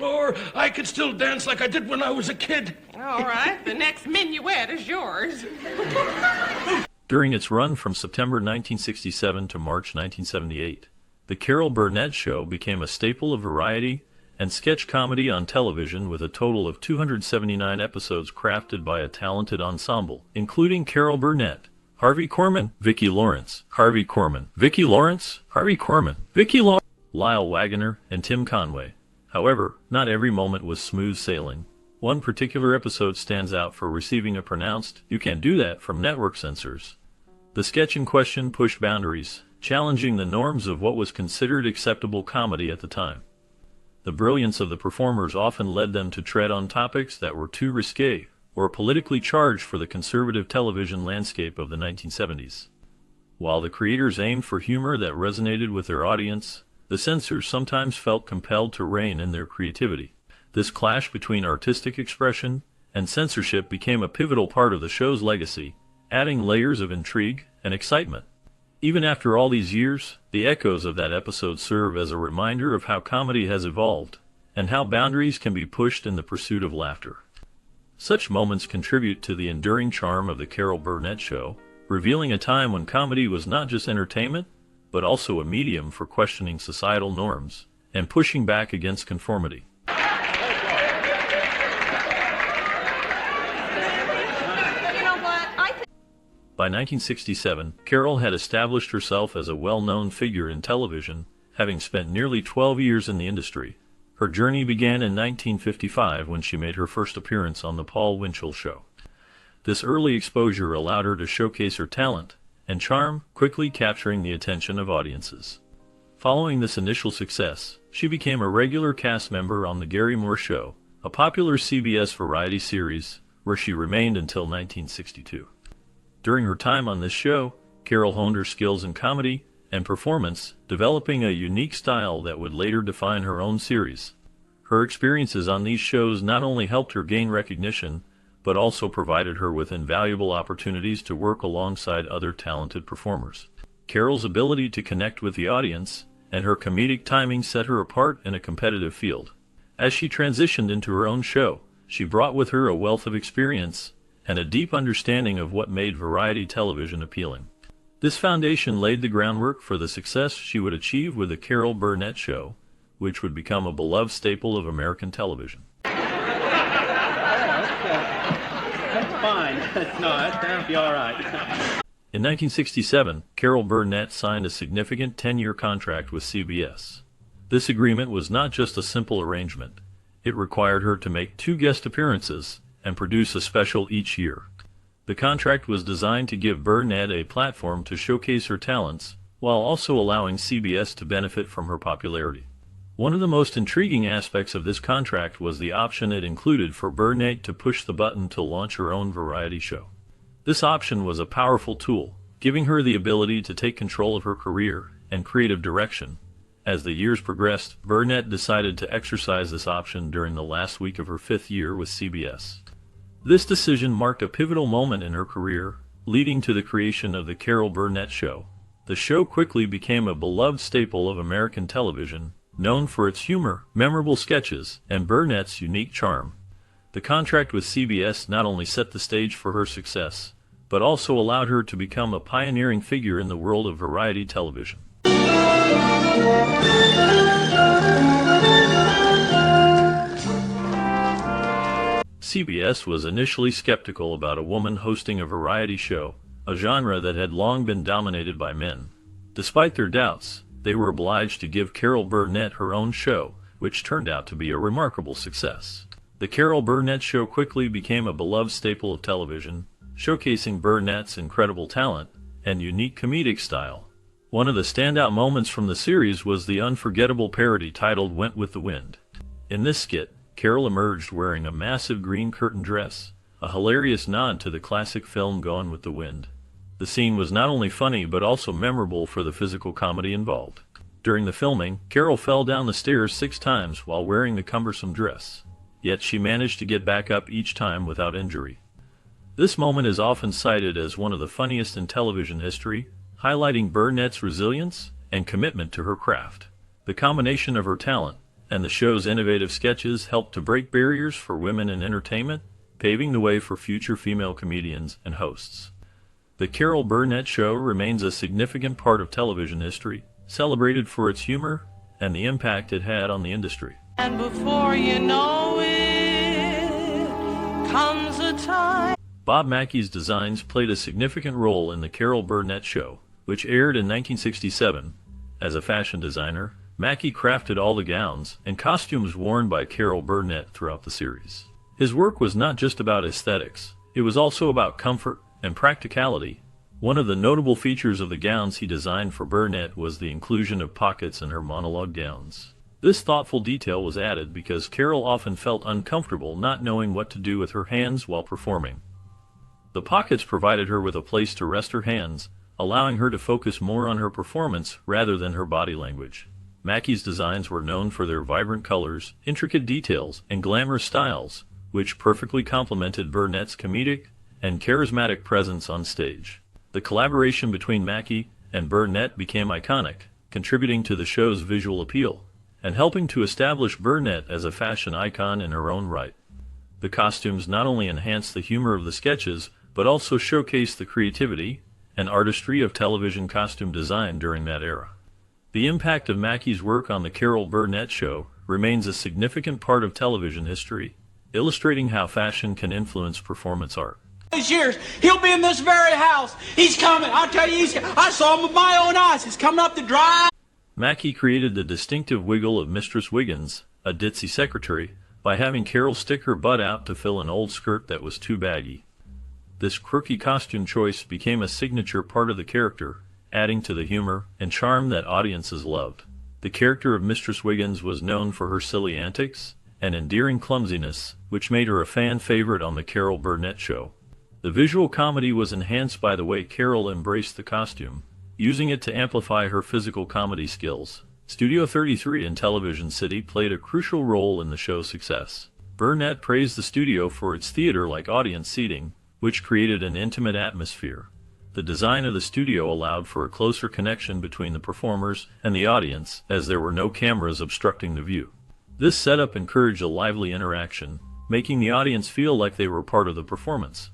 floor, I could still dance like I did when I was a kid. All right, the next minuet is yours. During its run from September 1967 to March 1978, the Carol Burnett Show became a staple of variety and sketch comedy on television, with a total of 279 episodes crafted by a talented ensemble, including Carol Burnett, Harvey Korman, Vicki Lawrence, Harvey Korman, Vicki Lawrence, Harvey Korman, Vicki Lawrence, Lyle Waggoner, and Tim Conway. However, not every moment was smooth sailing. One particular episode stands out for receiving a pronounced "you can't do that" from network censors. The sketch in question pushed boundaries, challenging the norms of what was considered acceptable comedy at the time. The brilliance of the performers often led them to tread on topics that were too risque or politically charged for the conservative television landscape of the 1970s. While the creators aimed for humor that resonated with their audience, the censors sometimes felt compelled to rein in their creativity. This clash between artistic expression and censorship became a pivotal part of the show's legacy, adding layers of intrigue and excitement. Even after all these years, the echoes of that episode serve as a reminder of how comedy has evolved and how boundaries can be pushed in the pursuit of laughter. Such moments contribute to the enduring charm of the Carol Burnett Show, revealing a time when comedy was not just entertainment, but also a medium for questioning societal norms and pushing back against conformity. By 1967, Carol had established herself as a well-known figure in television, having spent nearly 12 years in the industry. Her journey began in 1955 when she made her first appearance on The Paul Winchell Show. This early exposure allowed her to showcase her talent and charm, quickly capturing the attention of audiences. Following this initial success, she became a regular cast member on The Gary Moore Show, a popular CBS variety series, where she remained until 1962. During her time on this show, Carol honed her skills in comedy and performance, developing a unique style that would later define her own series. Her experiences on these shows not only helped her gain recognition, but also provided her with invaluable opportunities to work alongside other talented performers. Carol's ability to connect with the audience and her comedic timing set her apart in a competitive field. As she transitioned into her own show, she brought with her a wealth of experience and a deep understanding of what made variety television appealing. This foundation laid the groundwork for the success she would achieve with the Carol Burnett Show, which would become a beloved staple of American television. That's fine. That'll be all right. In 1967, Carol Burnett signed a significant 10-year contract with CBS. This agreement was not just a simple arrangement. It required her to make 2 guest appearances and produce a special each year. The contract was designed to give Burnett a platform to showcase her talents, while also allowing CBS to benefit from her popularity. One of the most intriguing aspects of this contract was the option it included for Burnett to push the button to launch her own variety show. This option was a powerful tool, giving her the ability to take control of her career and creative direction. As the years progressed, Burnett decided to exercise this option during the last week of her 5th year with CBS. This decision marked a pivotal moment in her career, leading to the creation of the Carol Burnett Show. The show quickly became a beloved staple of American television, known for its humor, memorable sketches, and Burnett's unique charm. The contract with CBS not only set the stage for her success, but also allowed her to become a pioneering figure in the world of variety television. CBS was initially skeptical about a woman hosting a variety show, a genre that had long been dominated by men. Despite their doubts, they were obliged to give Carol Burnett her own show, which turned out to be a remarkable success. The Carol Burnett Show quickly became a beloved staple of television, showcasing Burnett's incredible talent and unique comedic style. One of the standout moments from the series was the unforgettable parody titled "Went with the Wind." In this skit, Carol emerged wearing a massive green curtain dress, a hilarious nod to the classic film Gone with the Wind. The scene was not only funny but also memorable for the physical comedy involved. During the filming, Carol fell down the stairs 6 times while wearing the cumbersome dress, yet she managed to get back up each time without injury. This moment is often cited as one of the funniest in television history, highlighting Burnett's resilience and commitment to her craft. The combination of her talent and the show's innovative sketches helped to break barriers for women in entertainment, paving the way for future female comedians and hosts. The Carol Burnett Show remains a significant part of television history, celebrated for its humor and the impact it had on the industry. And before you know it, comes a time. Bob Mackey's designs played a significant role in the Carol Burnett Show, which aired in 1967. As a fashion designer, Mackey crafted all the gowns and costumes worn by Carol Burnett throughout the series. His work was not just about aesthetics, it was also about comfort and practicality. One of the notable features of the gowns he designed for Burnett was the inclusion of pockets in her monologue gowns. This thoughtful detail was added because Carol often felt uncomfortable not knowing what to do with her hands while performing. The pockets provided her with a place to rest her hands, allowing her to focus more on her performance rather than her body language. Mackey's designs were known for their vibrant colors, intricate details, and glamorous styles, which perfectly complemented Burnett's comedic and charismatic presence on stage. The collaboration between Mackey and Burnett became iconic, contributing to the show's visual appeal and helping to establish Burnett as a fashion icon in her own right. The costumes not only enhanced the humor of the sketches, but also showcased the creativity and artistry of television costume design during that era. The impact of Mackey's work on the Carol Burnett Show remains a significant part of television history, illustrating how fashion can influence performance art. Years, he'll be in this very house. He's coming. I'll tell you, I saw him with my own eyes. He's coming up the drive. Mackey created the distinctive wiggle of Mistress Wiggins, a ditzy secretary, by having Carol stick her butt out to fill an old skirt that was too baggy. This quirky costume choice became a signature part of the character, adding to the humor and charm that audiences loved. The character of Mistress Wiggins was known for her silly antics and endearing clumsiness, which made her a fan favorite on the Carol Burnett Show. The visual comedy was enhanced by the way Carol embraced the costume, using it to amplify her physical comedy skills. Studio 33 in Television City played a crucial role in the show's success. Burnett praised the studio for its theater-like audience seating, which created an intimate atmosphere. The design of the studio allowed for a closer connection between the performers and the audience, as there were no cameras obstructing the view. This setup encouraged a lively interaction, making the audience feel like they were part of the performance.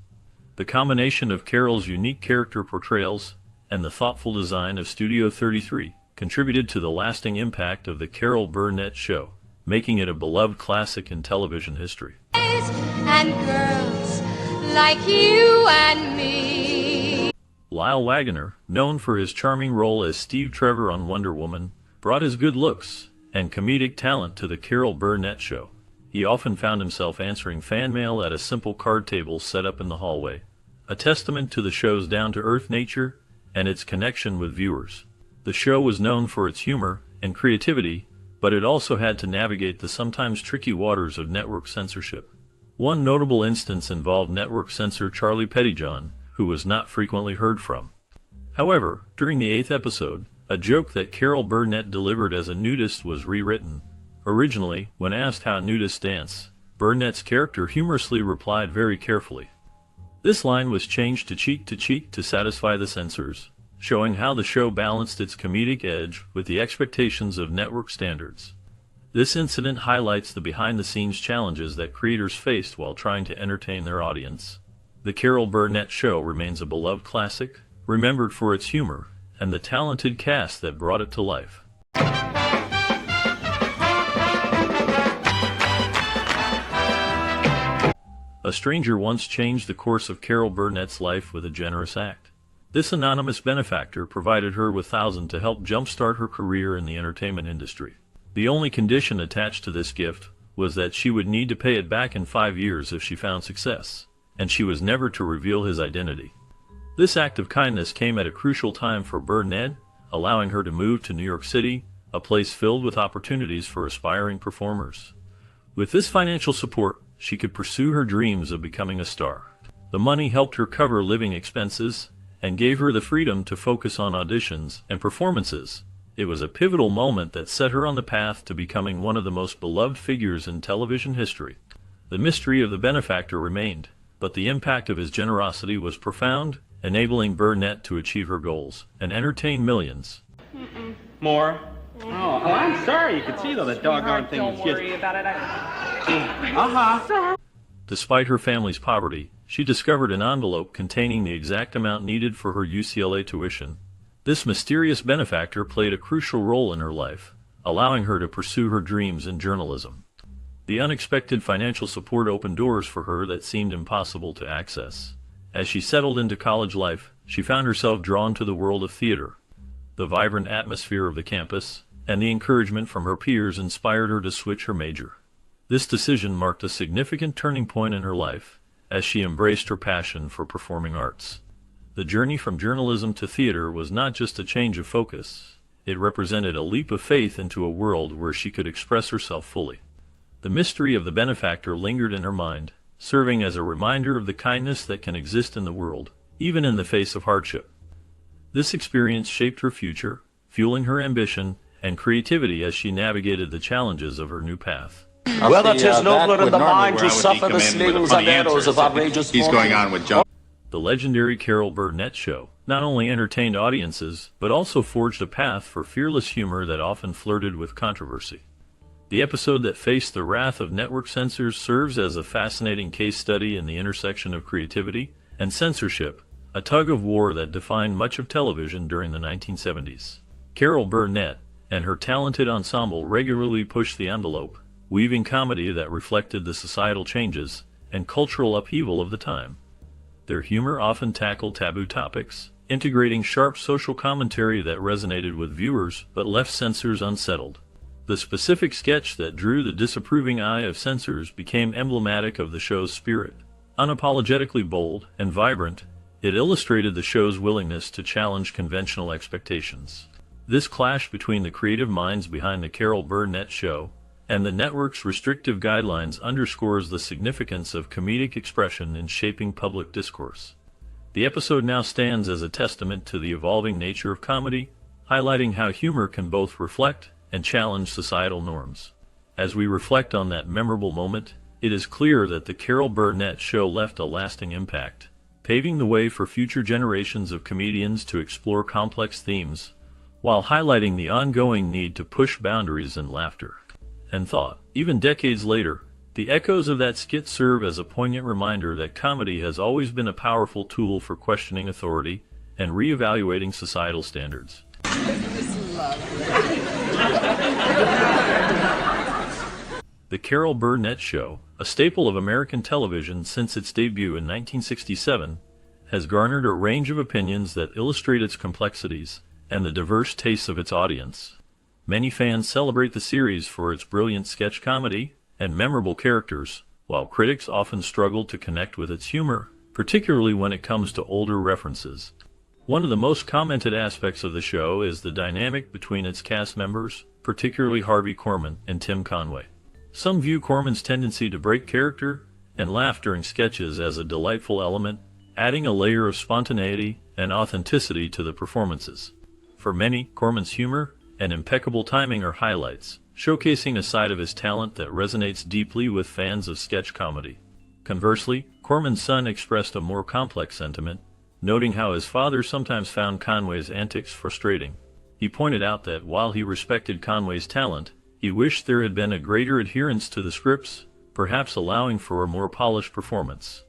The combination of Carol's unique character portrayals and the thoughtful design of Studio 33 contributed to the lasting impact of the Carol Burnett Show, making it a beloved classic in television history. And girls like you and me. Lyle Waggoner, known for his charming role as Steve Trevor on Wonder Woman, brought his good looks and comedic talent to the Carol Burnett Show. He often found himself answering fan mail at a simple card table set up in the hallway, a testament to the show's down-to-earth nature and its connection with viewers. The show was known for its humor and creativity, but it also had to navigate the sometimes tricky waters of network censorship. One notable instance involved network censor Charlie Pettyjohn, who was not frequently heard from. However, during the 8th episode, a joke that Carol Burnett delivered as a nudist was rewritten. Originally, when asked how nudists dance, Burnett's character humorously replied very carefully. This line was changed to cheek to satisfy the censors, showing how the show balanced its comedic edge with the expectations of network standards. This incident highlights the behind-the-scenes challenges that creators faced while trying to entertain their audience. The Carol Burnett Show remains a beloved classic, remembered for its humor and the talented cast that brought it to life. A stranger once changed the course of Carol Burnett's life with a generous act. This anonymous benefactor provided her with $1,000 to help jumpstart her career in the entertainment industry. The only condition attached to this gift was that she would need to pay it back in 5 years if she found success, and she was never to reveal his identity. This act of kindness came at a crucial time for Burnett, allowing her to move to New York City, a place filled with opportunities for aspiring performers. With this financial support, she could pursue her dreams of becoming a star. The money helped her cover living expenses and gave her the freedom to focus on auditions and performances. It was a pivotal moment that set her on the path to becoming one of the most beloved figures in television history. The mystery of the benefactor remained, but the impact of his generosity was profound, enabling Burnett to achieve her goals and entertain millions. More. Oh, I'm sorry. You can see though that doggone thing is Don't worry just... about it. Despite her family's poverty, she discovered an envelope containing the exact amount needed for her UCLA tuition. This mysterious benefactor played a crucial role in her life, allowing her to pursue her dreams in journalism. The unexpected financial support opened doors for her that seemed impossible to access. As she settled into college life, she found herself drawn to the world of theater. The vibrant atmosphere of the campus and the encouragement from her peers inspired her to switch her major. This decision marked a significant turning point in her life, as she embraced her passion for performing arts. The journey from journalism to theater was not just a change of focus. It represented a leap of faith into a world where she could express herself fully. The mystery of the benefactor lingered in her mind, serving as a reminder of the kindness that can exist in the world, even in the face of hardship. This experience shaped her future, fueling her ambition and creativity as she navigated the challenges of her new path. Whether 'tis nobler in the mind to suffer the slings and arrows of outrageous He's going on with John. The legendary Carol Burnett Show not only entertained audiences, but also forged a path for fearless humor that often flirted with controversy. The episode that faced the wrath of network censors serves as a fascinating case study in the intersection of creativity and censorship, a tug-of-war that defined much of television during the 1970s. Carol Burnett and her talented ensemble regularly pushed the envelope, weaving comedy that reflected the societal changes and cultural upheaval of the time. Their humor often tackled taboo topics, integrating sharp social commentary that resonated with viewers but left censors unsettled. The specific sketch that drew the disapproving eye of censors became emblematic of the show's spirit. Unapologetically bold and vibrant, it illustrated the show's willingness to challenge conventional expectations. This clash between the creative minds behind the Carol Burnett Show and the network's restrictive guidelines underscores the significance of comedic expression in shaping public discourse. The episode now stands as a testament to the evolving nature of comedy, highlighting how humor can both reflect and challenge societal norms. As we reflect on that memorable moment, it is clear that the Carol Burnett Show left a lasting impact, paving the way for future generations of comedians to explore complex themes, while highlighting the ongoing need to push boundaries in laughter and thought. Even decades later, the echoes of that skit serve as a poignant reminder that comedy has always been a powerful tool for questioning authority and reevaluating societal standards. The Carol Burnett Show, a staple of American television since its debut in 1967, has garnered a range of opinions that illustrate its complexities and the diverse tastes of its audience. Many fans celebrate the series for its brilliant sketch comedy and memorable characters, while critics often struggle to connect with its humor, particularly when it comes to older references. One of the most commented aspects of the show is the dynamic between its cast members, particularly Harvey Korman and Tim Conway. Some view Corman's tendency to break character and laugh during sketches as a delightful element, adding a layer of spontaneity and authenticity to the performances. For many, Corman's humor and impeccable timing are highlights, showcasing a side of his talent that resonates deeply with fans of sketch comedy. Conversely, Corman's son expressed a more complex sentiment, noting how his father sometimes found Conway's antics frustrating. He pointed out that while he respected Conway's talent, he wished there had been a greater adherence to the scripts, perhaps allowing for a more polished performance.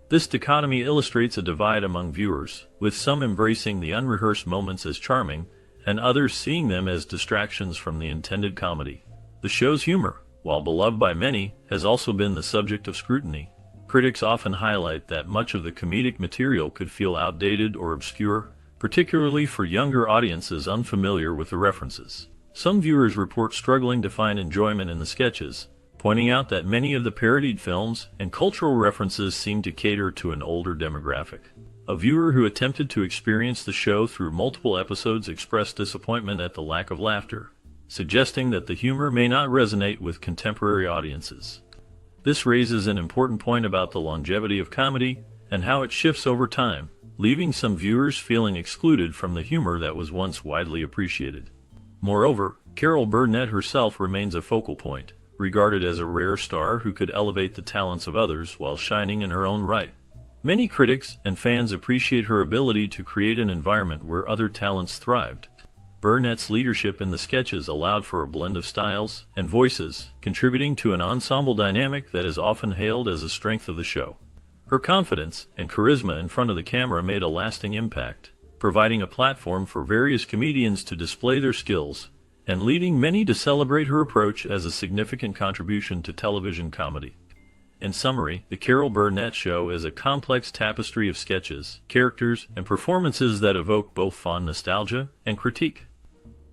This dichotomy illustrates a divide among viewers, with some embracing the unrehearsed moments as charming, and others seeing them as distractions from the intended comedy. The show's humor, while beloved by many, has also been the subject of scrutiny. Critics often highlight that much of the comedic material could feel outdated or obscure, particularly for younger audiences unfamiliar with the references. Some viewers report struggling to find enjoyment in the sketches, pointing out that many of the parodied films and cultural references seem to cater to an older demographic. A viewer who attempted to experience the show through multiple episodes expressed disappointment at the lack of laughter, suggesting that the humor may not resonate with contemporary audiences. This raises an important point about the longevity of comedy and how it shifts over time, leaving some viewers feeling excluded from the humor that was once widely appreciated. Moreover, Carol Burnett herself remains a focal point, regarded as a rare star who could elevate the talents of others while shining in her own right. Many critics and fans appreciate her ability to create an environment where other talents thrived. Burnett's leadership in the sketches allowed for a blend of styles and voices, contributing to an ensemble dynamic that is often hailed as a strength of the show. Her confidence and charisma in front of the camera made a lasting impact, providing a platform for various comedians to display their skills and leading many to celebrate her approach as a significant contribution to television comedy. In summary, The Carol Burnett Show is a complex tapestry of sketches, characters, and performances that evoke both fond nostalgia and critique.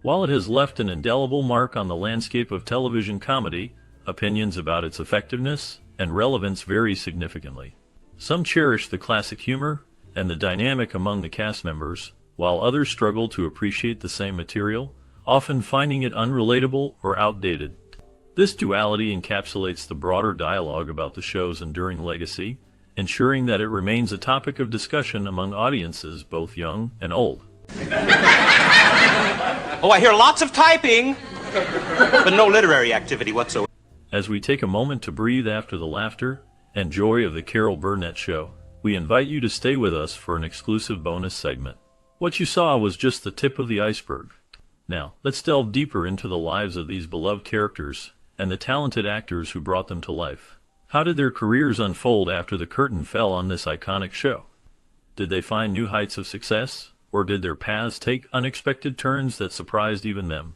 While it has left an indelible mark on the landscape of television comedy, opinions about its effectiveness and relevance vary significantly. Some cherish the classic humor and the dynamic among the cast members, while others struggle to appreciate the same material, often finding it unrelatable or outdated. This duality encapsulates the broader dialogue about the show's enduring legacy, ensuring that it remains a topic of discussion among audiences both young and old. Oh, I hear lots of typing, but no literary activity whatsoever. As we take a moment to breathe after the laughter and joy of The Carol Burnett Show, we invite you to stay with us for an exclusive bonus segment. What you saw was just the tip of the iceberg. Now, let's delve deeper into the lives of these beloved characters and the talented actors who brought them to life. How did their careers unfold after the curtain fell on this iconic show? Did they find new heights of success, or did their paths take unexpected turns that surprised even them?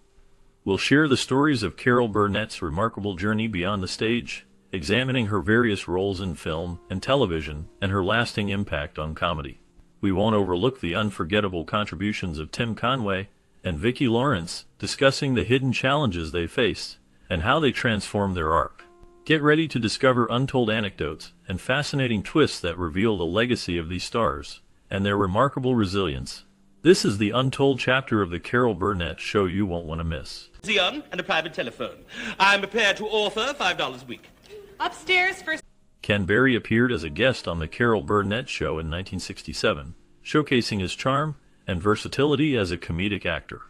We'll share the stories of Carol Burnett's remarkable journey beyond the stage, examining her various roles in film and television and her lasting impact on comedy. We won't overlook the unforgettable contributions of Tim Conway and Vicki Lawrence, discussing the hidden challenges they faced and how they transformed their arc. Get ready to discover untold anecdotes and fascinating twists that reveal the legacy of these stars and their remarkable resilience. This is the untold chapter of The Carol Burnett Show you won't want to miss. Museum and a private telephone. I'm prepared to offer $5 a week. Upstairs for... Ken Berry appeared as a guest on The Carol Burnett Show in 1967, showcasing his charm and versatility as a comedic actor.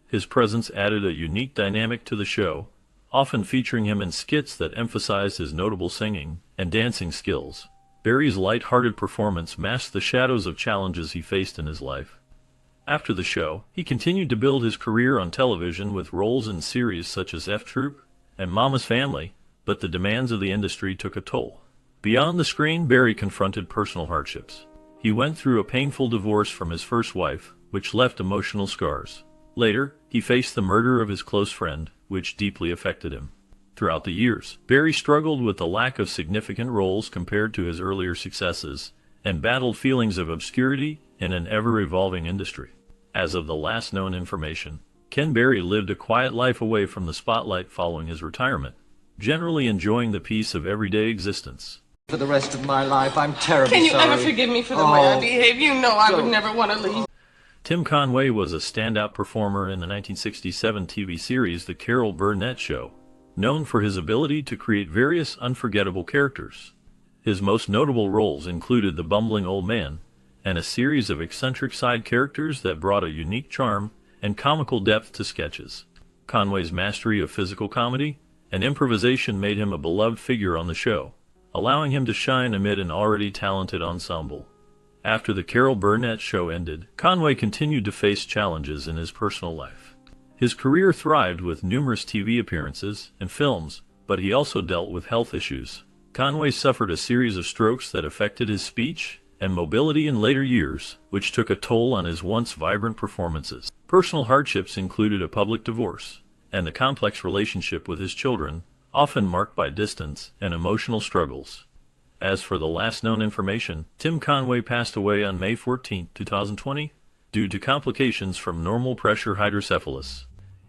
His presence added a unique dynamic to the show, often featuring him in skits that emphasized his notable singing and dancing skills. Berry's light-hearted performance masked the shadows of challenges he faced in his life. After the show, he continued to build his career on television with roles in series such as F Troop and Mama's Family, but the demands of the industry took a toll. Beyond the screen, Berry confronted personal hardships. He went through a painful divorce from his first wife, which left emotional scars. Later, he faced the murder of his close friend, which deeply affected him. Throughout the years, Berry struggled with the lack of significant roles compared to his earlier successes, and battled feelings of obscurity in an ever-evolving industry. As of the last known information, Ken Berry lived a quiet life away from the spotlight following his retirement, generally enjoying the peace of everyday existence. For the rest of my life, I'm terribly sorry. Can you ever forgive me for the way I behave? You know I would never want to leave. Tim Conway was a standout performer in the 1967 TV series The Carol Burnett Show, known for his ability to create various unforgettable characters. His most notable roles included the bumbling old man and a series of eccentric side characters that brought a unique charm and comical depth to sketches. Conway's mastery of physical comedy and improvisation made him a beloved figure on the show, allowing him to shine amid an already talented ensemble. After The Carol Burnett Show ended, Conway continued to face challenges in his personal life. His career thrived with numerous TV appearances and films, but he also dealt with health issues. Conway suffered a series of strokes that affected his speech and mobility in later years, which took a toll on his once vibrant performances. Personal hardships included a public divorce and the complex relationship with his children, often marked by distance and emotional struggles. As for the last known information, Tim Conway passed away on May 14, 2020, due to complications from normal pressure hydrocephalus.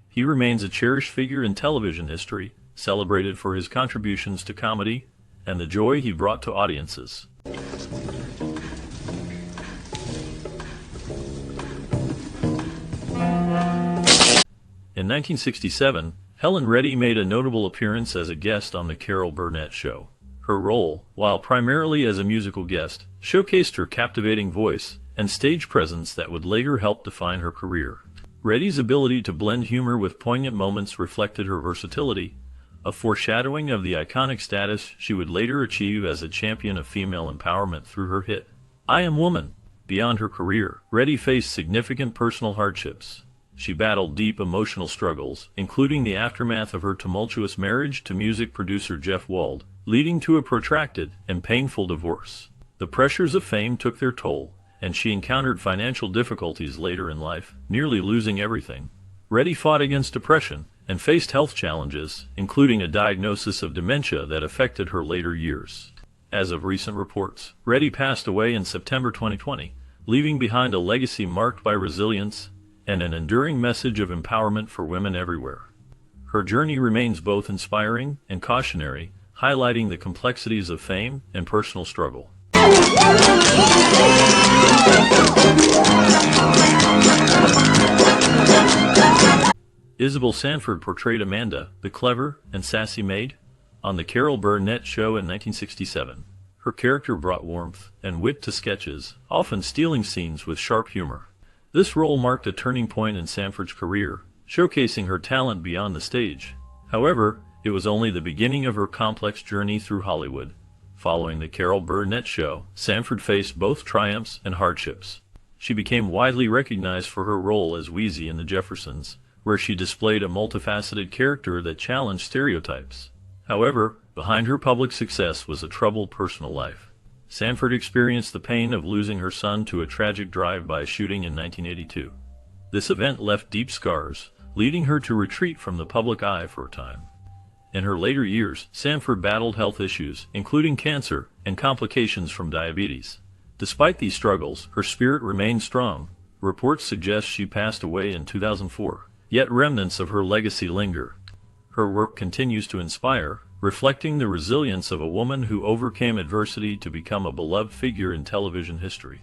He remains a cherished figure in television history, celebrated for his contributions to comedy and the joy he brought to audiences. In 1967, Helen Reddy made a notable appearance as a guest on The Carol Burnett Show. Her role, while primarily as a musical guest, showcased her captivating voice and stage presence that would later help define her career. Reddy's ability to blend humor with poignant moments reflected her versatility, a foreshadowing of the iconic status she would later achieve as a champion of female empowerment through her hit, I Am Woman. Beyond her career, Reddy faced significant personal hardships. she battled deep emotional struggles, including the aftermath of her tumultuous marriage to music producer Jeff Wald, leading to a protracted and painful divorce. The pressures of fame took their toll, and she encountered financial difficulties later in life, nearly losing everything. Reddy fought against depression and faced health challenges, including a diagnosis of dementia that affected her later years. As of recent reports, Reddy passed away in September 2020, leaving behind a legacy marked by resilience and an enduring message of empowerment for women everywhere. Her journey remains both inspiring and cautionary, highlighting the complexities of fame and personal struggle. Isabel Sanford portrayed Amanda, the clever and sassy maid, on the Carol Burnett Show in 1967. Her character brought warmth and wit to sketches, often stealing scenes with sharp humor. This role marked a turning point in Sanford's career, showcasing her talent beyond the stage. However, it was only the beginning of her complex journey through Hollywood. Following the Carol Burnett Show, Sanford faced both triumphs and hardships. She became widely recognized for her role as Wheezy in The Jeffersons, where she displayed a multifaceted character that challenged stereotypes. However, behind her public success was a troubled personal life. Sanford experienced the pain of losing her son to a tragic drive-by shooting in 1982. This event left deep scars, leading her to retreat from the public eye for a time. In her later years, Sanford battled health issues, including cancer and complications from diabetes. Despite these struggles, her spirit remained strong. Reports suggest she passed away in 2004, yet remnants of her legacy linger. Her work continues to inspire, reflecting the resilience of a woman who overcame adversity to become a beloved figure in television history.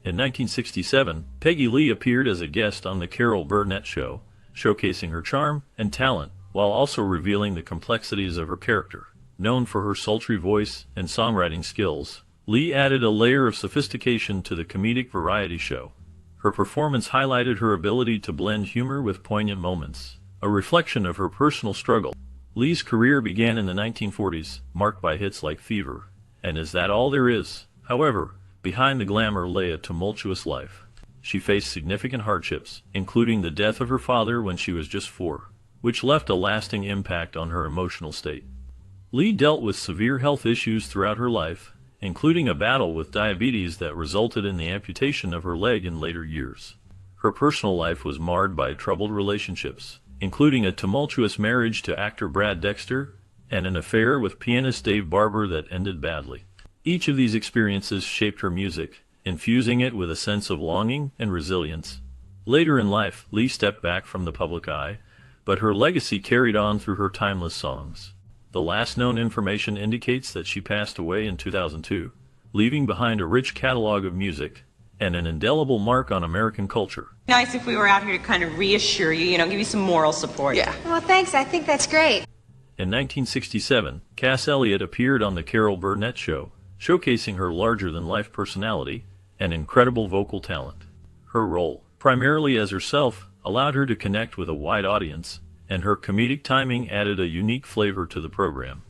In 1967, Peggy Lee appeared as a guest on The Carol Burnett Show, showcasing her charm and talent while also revealing the complexities of her character. Known for her sultry voice and songwriting skills, Lee added a layer of sophistication to the comedic variety show. Her performance highlighted her ability to blend humor with poignant moments, a reflection of her personal struggle. Lee's career began in the 1940s, marked by hits like Fever and Is That All There Is? However, behind the glamour lay a tumultuous life. She faced significant hardships, including the death of her father when she was just 4, which left a lasting impact on her emotional state. Lee dealt with severe health issues throughout her life, including a battle with diabetes that resulted in the amputation of her leg in later years. Her personal life was marred by troubled relationships, including a tumultuous marriage to actor Brad Dexter and an affair with pianist Dave Barber that ended badly. Each of these experiences shaped her music, infusing it with a sense of longing and resilience. Later in life, Lee stepped back from the public eye, but her legacy carried on through her timeless songs. The last known information indicates that she passed away in 2002, leaving behind a rich catalog of music and an indelible mark on American culture. Nice if we were out here to kind of reassure you, give you some moral support. Yeah. Well, thanks. I think that's great. In 1967, Cass Elliot appeared on The Carol Burnett Show, showcasing her larger-than-life personality and incredible vocal talent. Her role, primarily as herself, allowed her to connect with a wide audience, and her comedic timing added a unique flavor to the program.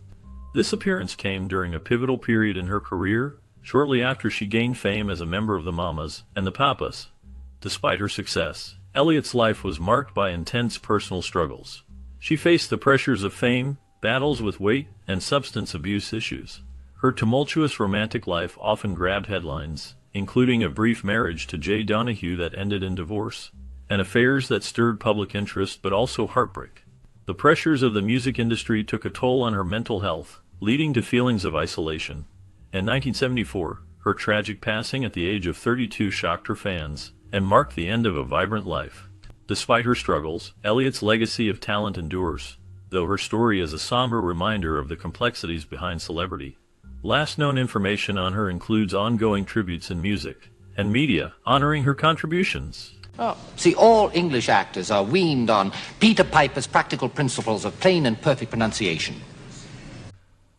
This appearance came during a pivotal period in her career, shortly after she gained fame as a member of the Mamas and the Papas. Despite her success, Elliot's life was marked by intense personal struggles. She faced the pressures of fame, battles with weight, and substance abuse issues. Her tumultuous romantic life often grabbed headlines, including a brief marriage to Jay Donahue that ended in divorce, and affairs that stirred public interest but also heartbreak. The pressures of the music industry took a toll on her mental health, leading to feelings of isolation. In 1974, her tragic passing at the age of 32 shocked her fans and marked the end of a vibrant life. Despite her struggles, Elliot's legacy of talent endures, though her story is a somber reminder of the complexities behind celebrity. Last known information on her includes ongoing tributes in music and media honoring her contributions. Oh. See, all English actors are weaned on Peter Piper's practical principles of plain and perfect pronunciation.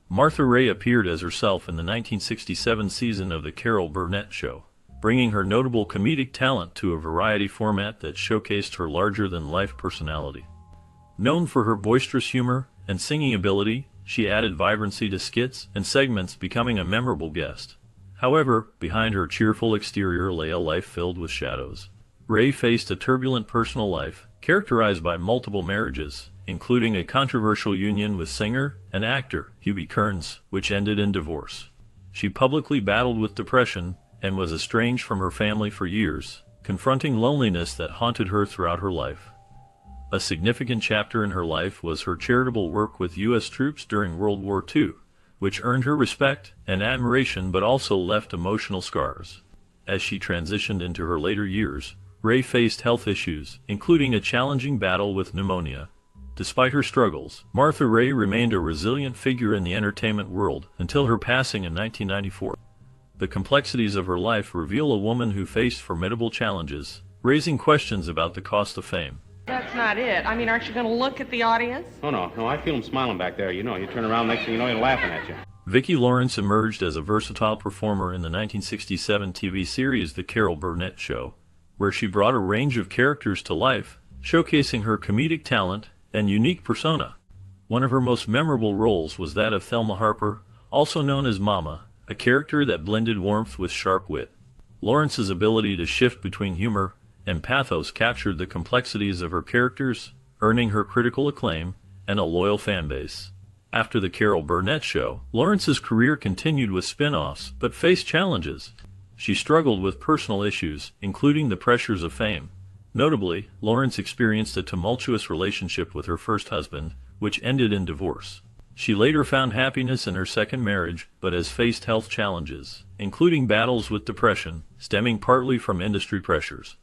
Martha Raye appeared as herself in the 1967 season of The Carol Burnett Show, bringing her notable comedic talent to a variety format that showcased her larger-than-life personality. Known for her boisterous humor and singing ability, she added vibrancy to skits and segments, becoming a memorable guest. However, behind her cheerful exterior lay a life filled with shadows. Ray faced a turbulent personal life, characterized by multiple marriages, including a controversial union with singer and actor Hubie Kearns, which ended in divorce. She publicly battled with depression and was estranged from her family for years, confronting loneliness that haunted her throughout her life. A significant chapter in her life was her charitable work with U.S. troops during World War II, which earned her respect and admiration but also left emotional scars. As she transitioned into her later years, Ray faced health issues, including a challenging battle with pneumonia. Despite her struggles, Martha Ray remained a resilient figure in the entertainment world until her passing in 1994. The complexities of her life reveal a woman who faced formidable challenges, raising questions about the cost of fame. That's not it. I mean, aren't you going to look at the audience? Oh, no, I feel him smiling back there. You know, you turn around, next thing you know, he's laughing at you. Vicki Lawrence emerged as a versatile performer in the 1967 TV series The CAROL BURNETT Show, where she brought a range of characters to life, showcasing her comedic talent and unique persona. One of her most memorable roles was that of Thelma Harper, also known as Mama, a character that blended warmth with sharp wit. Lawrence's ability to shift between humor and pathos captured the complexities of her characters, earning her critical acclaim and a loyal fan base. After The CAROL BURNETT Show, Lawrence's career continued with spin-offs, but faced challenges. She struggled with personal issues, including the pressures of fame. Notably, Lawrence experienced a tumultuous relationship with her first husband, which ended in divorce. She later found happiness in her second marriage, but has faced health challenges, including battles with depression, stemming partly from industry pressures.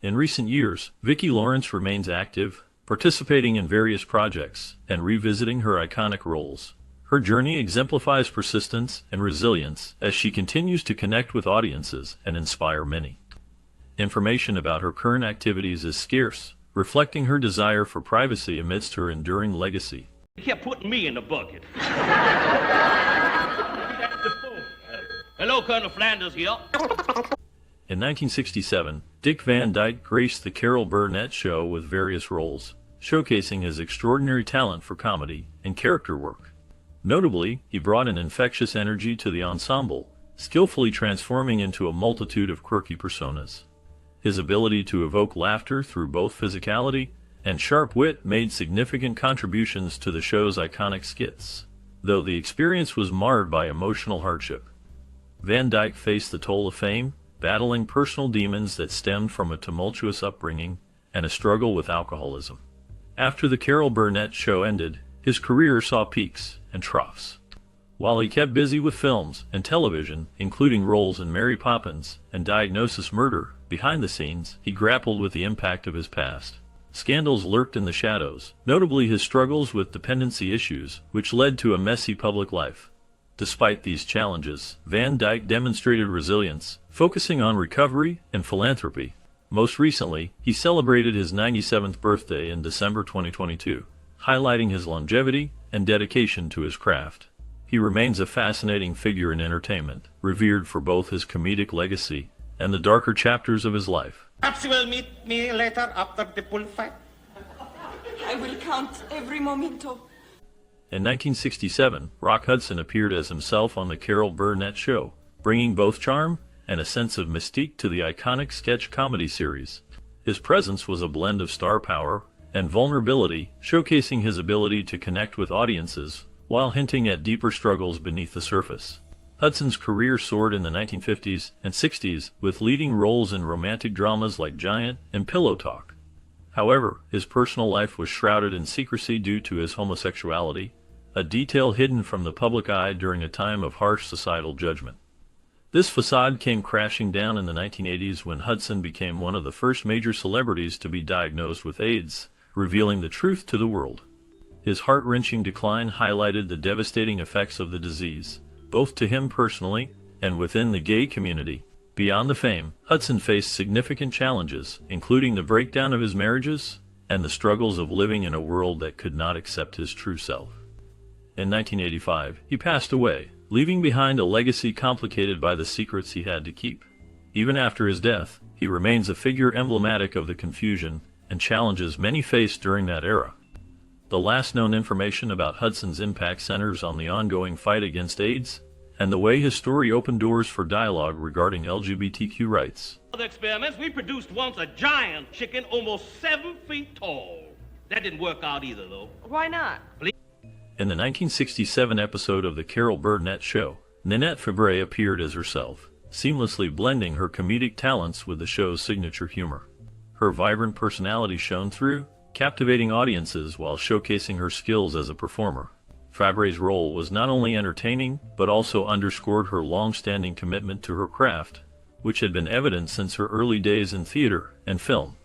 In recent years, Vicki Lawrence remains active, participating in various projects and revisiting her iconic roles. Her journey exemplifies persistence and resilience as she continues to connect with audiences and inspire many. Information about her current activities is scarce, reflecting her desire for privacy amidst her enduring legacy. You kept putting me in the bucket. Hello, Colonel Flanders here. In 1967, Dick Van Dyke graced the CAROL Burnett Show with various roles, showcasing his extraordinary talent for comedy and character work. Notably, he brought an infectious energy to the ensemble, skillfully transforming into a multitude of quirky personas. His ability to evoke laughter through both physicality and sharp wit made significant contributions to the show's iconic skits, though the experience was marred by emotional hardship. Van Dyke faced the toll of fame, battling personal demons that stemmed from a tumultuous upbringing and a struggle with alcoholism. After the CAROL Burnett Show ended, his career saw peaks and troughs. While he kept busy with films and television, including roles in Mary Poppins and Diagnosis Murder, behind the scenes, he grappled with the impact of his past. Scandals lurked in the shadows, notably his struggles with dependency issues, which led to a messy public life. Despite these challenges, Van Dyke demonstrated resilience, focusing on recovery and philanthropy. Most recently, he celebrated his 97th birthday in December 2022, highlighting his longevity and dedication to his craft. He remains a fascinating figure in entertainment, revered for both his comedic legacy and the darker chapters of his life. Perhaps you will meet me later after the bullfight. I will count every momento. In 1967, Rock Hudson appeared as himself on the CAROL Burnett Show, bringing both charm and a sense of mystique to the iconic sketch comedy series. His presence was a blend of star power and vulnerability, showcasing his ability to connect with audiences while hinting at deeper struggles beneath the surface. Hudson's career soared in the 1950s and 60s, with leading roles in romantic dramas like Giant and Pillow Talk. However, his personal life was shrouded in secrecy due to his homosexuality, a detail hidden from the public eye during a time of harsh societal judgment. This facade came crashing down in the 1980s when Hudson became one of the first major celebrities to be diagnosed with AIDS, revealing the truth to the world. His heart-wrenching decline highlighted the devastating effects of the disease, both to him personally and within the gay community. Beyond the fame, Hudson faced significant challenges, including the breakdown of his marriages and the struggles of living in a world that could not accept his true self. In 1985, he passed away, leaving behind a legacy complicated by the secrets he had to keep. Even after his death, he remains a figure emblematic of the confusion and challenges many faced during that era. The last known information about Hudson's impact centers on the ongoing fight against AIDS and the way his story opened doors for dialogue regarding LGBTQ rights. Other experiments, we produced once a giant chicken almost 7 feet tall. That didn't work out either, though. Why not? In the 1967 episode of The Carol Burnett Show, Nanette Fabray appeared as herself, seamlessly blending her comedic talents with the show's signature humor. Her vibrant personality shone through, captivating audiences while showcasing her skills as a performer. Fabray's role was not only entertaining, but also underscored her long-standing commitment to her craft, which had been evident since her early days in theater and film.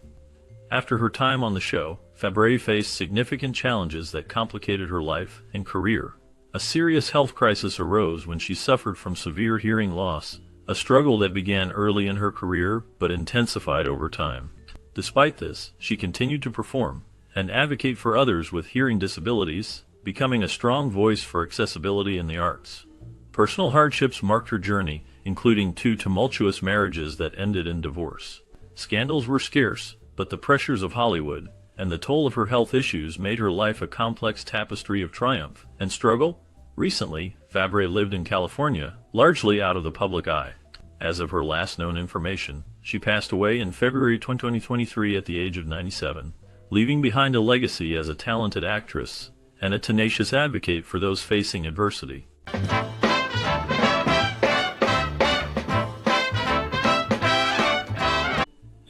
After her time on the show, Fabray faced significant challenges that complicated her life and career. A serious health crisis arose when she suffered from severe hearing loss, a struggle that began early in her career but intensified over time. Despite this, she continued to perform and advocate for others with hearing disabilities, becoming a strong voice for accessibility in the arts. Personal hardships marked her journey, including 2 tumultuous marriages that ended in divorce. Scandals were scarce, but the pressures of Hollywood and the toll of her health issues made her life a complex tapestry of triumph and struggle. Recently, Fabray lived in California, largely out of the public eye. As of her last known information, she passed away in February 2023 at the age of 97, leaving behind a legacy as a talented actress and a tenacious advocate for those facing adversity.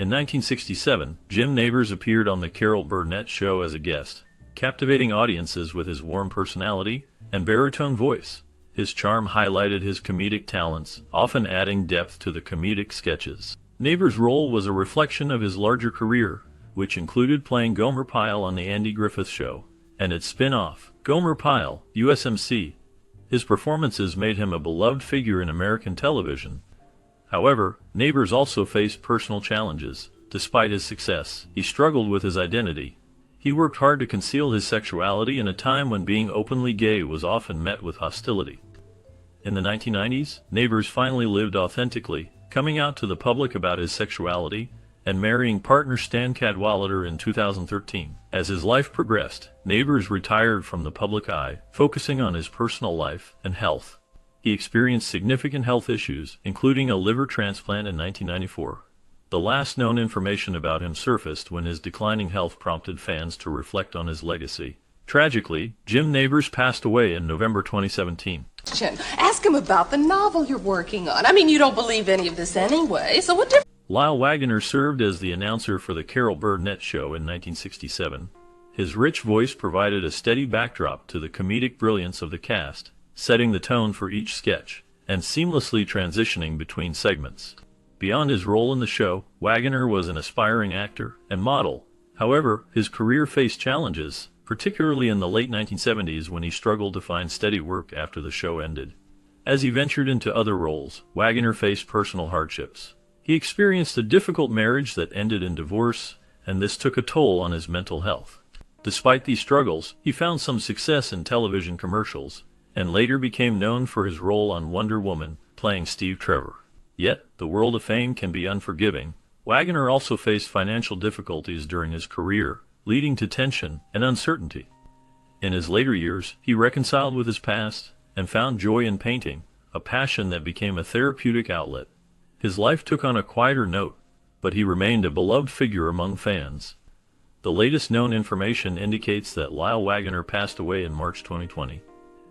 In 1967, Jim Nabors appeared on The Carol Burnett Show as a guest, captivating audiences with his warm personality and baritone voice. His charm highlighted his comedic talents, often adding depth to the comedic sketches. Nabors' role was a reflection of his larger career, which included playing Gomer Pyle on The Andy Griffith Show and its spin-off, Gomer Pyle, USMC. His performances made him a beloved figure in American television. However, Nabors also faced personal challenges. Despite his success, he struggled with his identity. He worked hard to conceal his sexuality in a time when being openly gay was often met with hostility. In the 1990s, Nabors finally lived authentically, coming out to the public about his sexuality and marrying partner Stan Cadwallader in 2013. As his life progressed, Nabors retired from the public eye, focusing on his personal life and health. He experienced significant health issues, including a liver transplant in 1994. The last known information about him surfaced when his declining health prompted fans to reflect on his legacy. Tragically, Jim Nabors passed away in November 2017. Ask him about the novel you're working on. I mean, you don't believe any of this anyway, so what difference? Lyle Waggoner served as the announcer for The Carol Burnett Show in 1967. His rich voice provided a steady backdrop to the comedic brilliance of the cast, setting the tone for each sketch, and seamlessly transitioning between segments. Beyond his role in the show, Waggoner was an aspiring actor and model. However, his career faced challenges, particularly in the late 1970s when he struggled to find steady work after the show ended. As he ventured into other roles, Waggoner faced personal hardships. He experienced a difficult marriage that ended in divorce, and this took a toll on his mental health. Despite these struggles, he found some success in television commercials, and later became known for his role on Wonder Woman, playing Steve Trevor. Yet, the world of fame can be unforgiving. Waggoner also faced financial difficulties during his career, leading to tension and uncertainty. In his later years, he reconciled with his past and found joy in painting, a passion that became a therapeutic outlet. His life took on a quieter note, but he remained a beloved figure among fans. The latest known information indicates that Lyle Waggoner passed away in March 2020.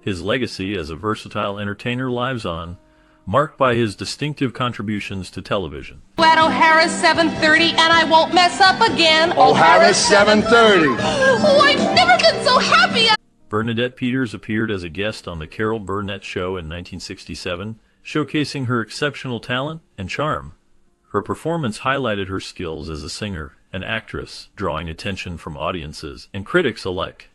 His legacy as a versatile entertainer lives on, marked by his distinctive contributions to television. At O'Hara's 7:30, and I won't mess up again. O'Hara's 7:30. Oh, I've never been so happy. Bernadette Peters appeared as a guest on The Carol Burnett Show in 1967, showcasing her exceptional talent and charm. Her performance highlighted her skills as a singer and actress, drawing attention from audiences and critics alike.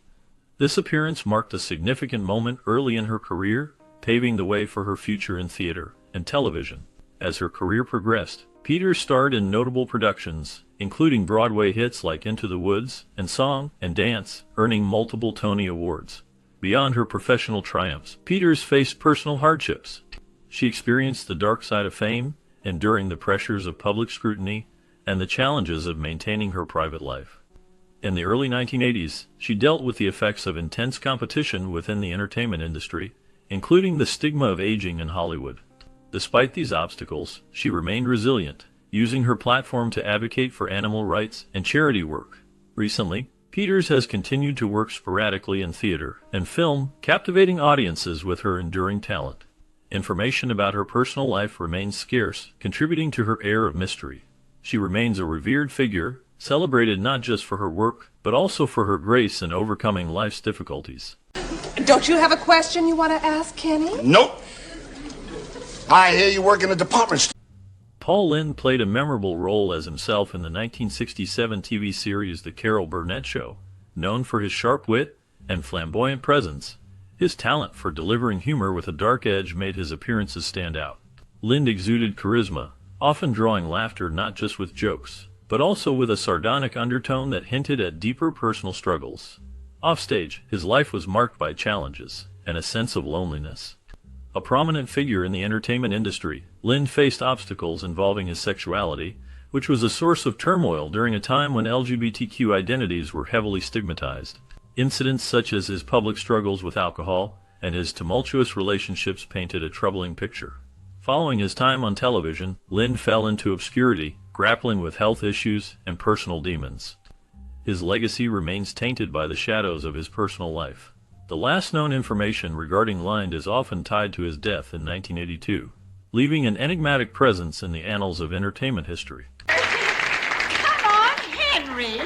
This appearance marked a significant moment early in her career, paving the way for her future in theater and television. As her career progressed, Peters starred in notable productions, including Broadway hits like Into the Woods and Song and Dance, earning multiple Tony Awards. Beyond her professional triumphs, Peters faced personal hardships. She experienced the dark side of fame, enduring the pressures of public scrutiny and the challenges of maintaining her private life. In the early 1980s, she dealt with the effects of intense competition within the entertainment industry, including the stigma of aging in Hollywood. Despite these obstacles, she remained resilient, using her platform to advocate for animal rights and charity work. Recently, Peters has continued to work sporadically in theater and film, captivating audiences with her enduring talent. Information about her personal life remains scarce, contributing to her air of mystery. She remains a revered figure, celebrated not just for her work, but also for her grace in overcoming life's difficulties. Don't you have a question you want to ask, Kenny? Nope. I hear you work in a department store. Paul Lynde played a memorable role as himself in the 1967 TV series The Carol Burnett Show. Known for his sharp wit and flamboyant presence, his talent for delivering humor with a dark edge made his appearances stand out. Lynde exuded charisma, often drawing laughter not just with jokes, but also with a sardonic undertone that hinted at deeper personal struggles. Offstage, his life was marked by challenges and a sense of loneliness. A prominent figure in the entertainment industry, Lynde faced obstacles involving his sexuality, which was a source of turmoil during a time when LGBTQ identities were heavily stigmatized. Incidents such as his public struggles with alcohol and his tumultuous relationships painted a troubling picture. Following his time on television, Lynde fell into obscurity, grappling with health issues and personal demons. His legacy remains tainted by the shadows of his personal life. The last known information regarding Lynde is often tied to his death in 1982, leaving an enigmatic presence in the annals of entertainment history. Come on, Henry!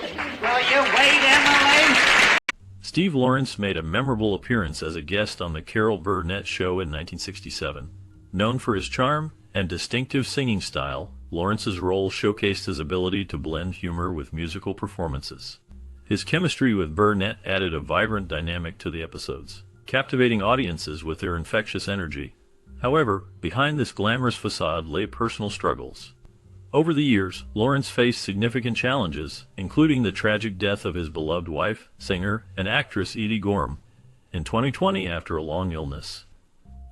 Will you wait, Emily? Steve Lawrence made a memorable appearance as a guest on The Carol Burnett Show in 1967. Known for his charm and distinctive singing style, Lawrence's role showcased his ability to blend humor with musical performances. His chemistry with Burnett added a vibrant dynamic to the episodes, captivating audiences with their infectious energy. However, behind this glamorous facade lay personal struggles. Over the years, Lawrence faced significant challenges, including the tragic death of his beloved wife, singer, and actress Edie Gorham, in 2020 after a long illness.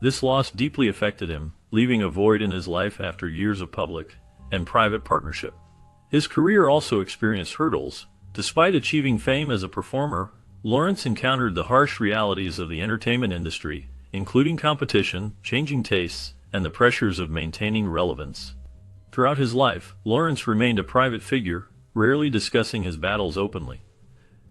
This loss deeply affected him, leaving a void in his life after years of public and private partnership. His career also experienced hurdles. Despite achieving fame as a performer, Lawrence encountered the harsh realities of the entertainment industry, including competition, changing tastes, and the pressures of maintaining relevance. Throughout his life, Lawrence remained a private figure, rarely discussing his battles openly.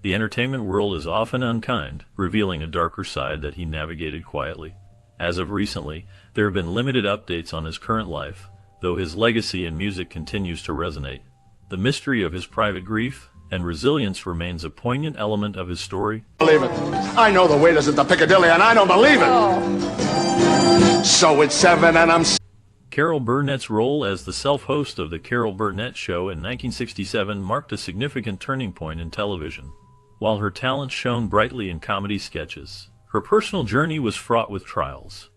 The entertainment world is often unkind, revealing a darker side that he navigated quietly. As of recently, there have been limited updates on his current life, though his legacy in music continues to resonate. The mystery of his private grief and resilience remains a poignant element of his story. Believe it. I know the waiters at the Piccadilly and I don't believe it. So it's 7 and I'm... Carol Burnett's role as the self-host of The Carol Burnett Show in 1967 marked a significant turning point in television. While her talent shone brightly in comedy sketches, her personal journey was fraught with trials.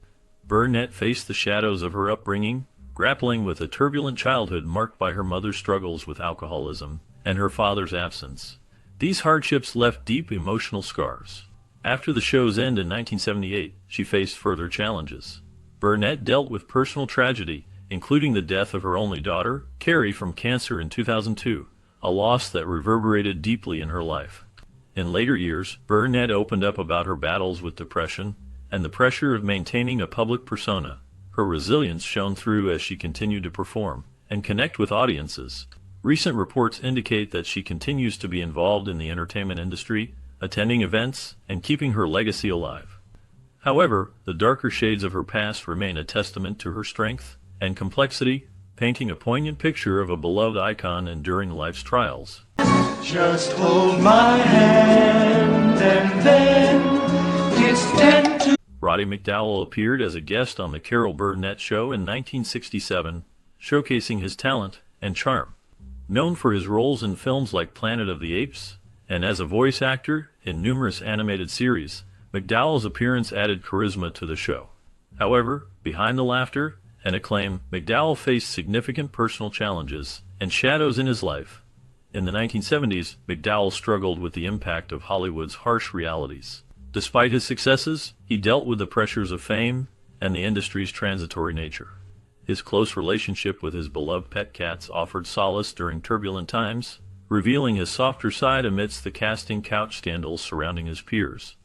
Burnett faced the shadows of her upbringing, grappling with a turbulent childhood marked by her mother's struggles with alcoholism and her father's absence. These hardships left deep emotional scars. After the show's end in 1978, she faced further challenges. Burnett dealt with personal tragedy, including the death of her only daughter, Carrie, from cancer in 2002, a loss that reverberated deeply in her life. In later years, Burnett opened up about her battles with depression and the pressure of maintaining a public persona. Her resilience shone through as she continued to perform and connect with audiences. Recent reports indicate that she continues to be involved in the entertainment industry, attending events, and keeping her legacy alive. However, the darker shades of her past remain a testament to her strength and complexity, painting a poignant picture of a beloved icon enduring life's trials. Just hold my hand and then it's 10 to... Roddy McDowall appeared as a guest on The Carol Burnett Show in 1967, showcasing his talent and charm. Known for his roles in films like Planet of the Apes, and as a voice actor in numerous animated series, McDowall's appearance added charisma to the show. However, behind the laughter and acclaim, McDowall faced significant personal challenges and shadows in his life. In the 1970s, McDowall struggled with the impact of Hollywood's harsh realities. Despite his successes, he dealt with the pressures of fame and the industry's transitory nature. His close relationship with his beloved pet cats offered solace during turbulent times, revealing his softer side amidst the casting couch scandals surrounding his peers.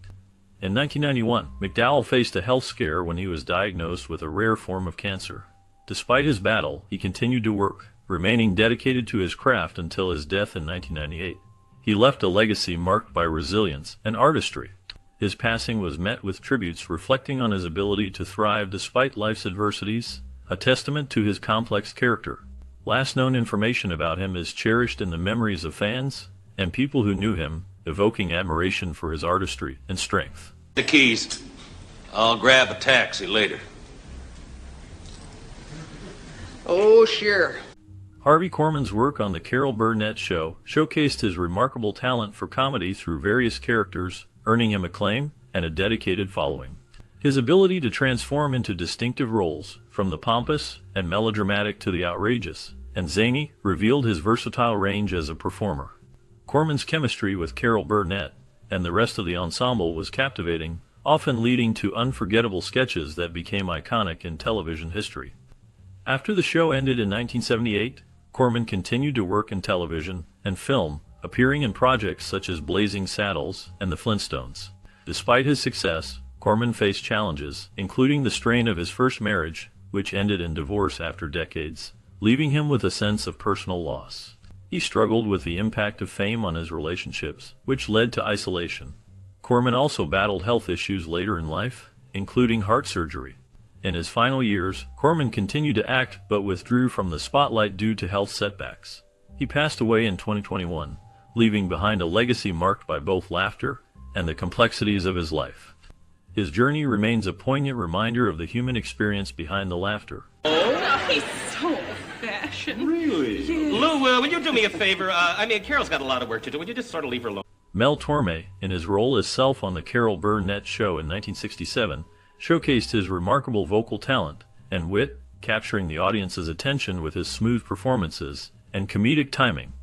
In 1991, McDowell faced a health scare when he was diagnosed with a rare form of cancer. Despite his battle, he continued to work, remaining dedicated to his craft until his death in 1998. He left a legacy marked by resilience and artistry. His passing was met with tributes reflecting on his ability to thrive despite life's adversities, a testament to his complex character. Last known information about him is cherished in the memories of fans and people who knew him, evoking admiration for his artistry and strength. The keys. I'll grab a taxi later. Oh, sure. Harvey Korman's work on The Carol Burnett Show showcased his remarkable talent for comedy through various characters, earning him acclaim and a dedicated following. His ability to transform into distinctive roles, from the pompous and melodramatic to the outrageous and zany, revealed his versatile range as a performer. Korman's chemistry with Carol Burnett and the rest of the ensemble was captivating, often leading to unforgettable sketches that became iconic in television history. After the show ended in 1978, Korman continued to work in television and film, appearing in projects such as Blazing Saddles and The Flintstones. Despite his success, Korman faced challenges, including the strain of his first marriage, which ended in divorce after decades, leaving him with a sense of personal loss. He struggled with the impact of fame on his relationships, which led to isolation. Korman also battled health issues later in life, including heart surgery. In his final years, Korman continued to act but withdrew from the spotlight due to health setbacks. He passed away in 2021, leaving behind a legacy marked by both laughter and the complexities of his life. His journey remains a poignant reminder of the human experience behind the laughter. Oh, he's so old-fashioned. Really? Yes. Lou, will you do me a favor? Carol's got a lot of work to do. Would you just sort of leave her alone? Mel Torme, in his role as Self on The Carol Burnett Show in 1967, showcased his remarkable vocal talent and wit, capturing the audience's attention with his smooth performances and comedic timing.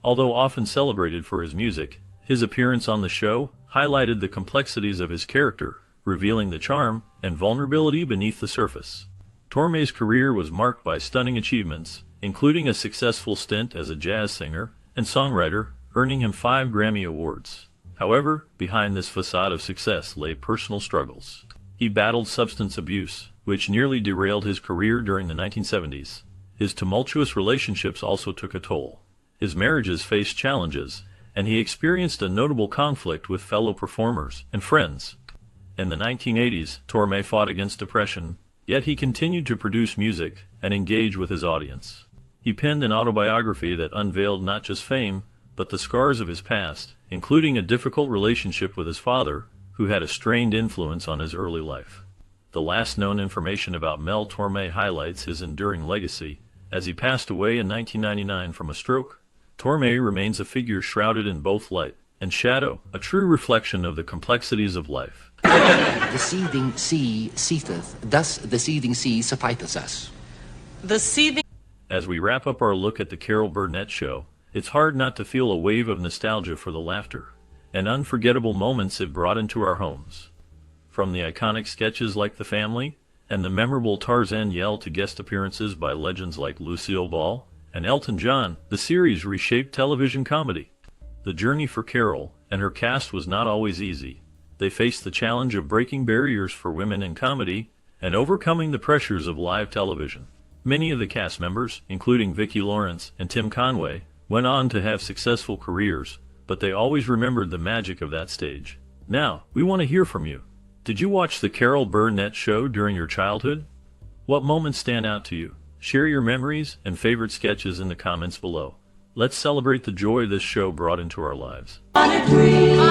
Although often celebrated for his music, his appearance on the show highlighted the complexities of his character, revealing the charm and vulnerability beneath the surface. Torme's career was marked by stunning achievements, including a successful stint as a jazz singer and songwriter, earning him 5 Grammy Awards. However, behind this facade of success lay personal struggles. He battled substance abuse, which nearly derailed his career during the 1970s. His tumultuous relationships also took a toll. His marriages faced challenges, and he experienced a notable conflict with fellow performers and friends. In the 1980s, Torme fought against depression, yet he continued to produce music and engage with his audience. He penned an autobiography that unveiled not just fame, but the scars of his past, including a difficult relationship with his father, who had a strained influence on his early life. The last known information about Mel Torme highlights his enduring legacy. As he passed away in 1999 from a stroke, Torme remains a figure shrouded in both light and shadow, a true reflection of the complexities of life. The seething sea seetheth, thus the seething sea sufficeth us. The seething... As we wrap up our look at the Carol Burnett Show, it's hard not to feel a wave of nostalgia for the laughter and unforgettable moments it brought into our homes. From the iconic sketches like The Family and the memorable Tarzan yell to guest appearances by legends like Lucille Ball and Elton John, the series reshaped television comedy. The journey for Carol and her cast was not always easy. They faced the challenge of breaking barriers for women in comedy and overcoming the pressures of live television. Many of the cast members, including Vicki Lawrence and Tim Conway, went on to have successful careers, but they always remembered the magic of that stage. Now, we want to hear from you. Did you watch the Carol Burnett Show during your childhood? What moments stand out to you? Share your memories and favorite sketches in the comments below. Let's celebrate the joy this show brought into our lives. On a dream.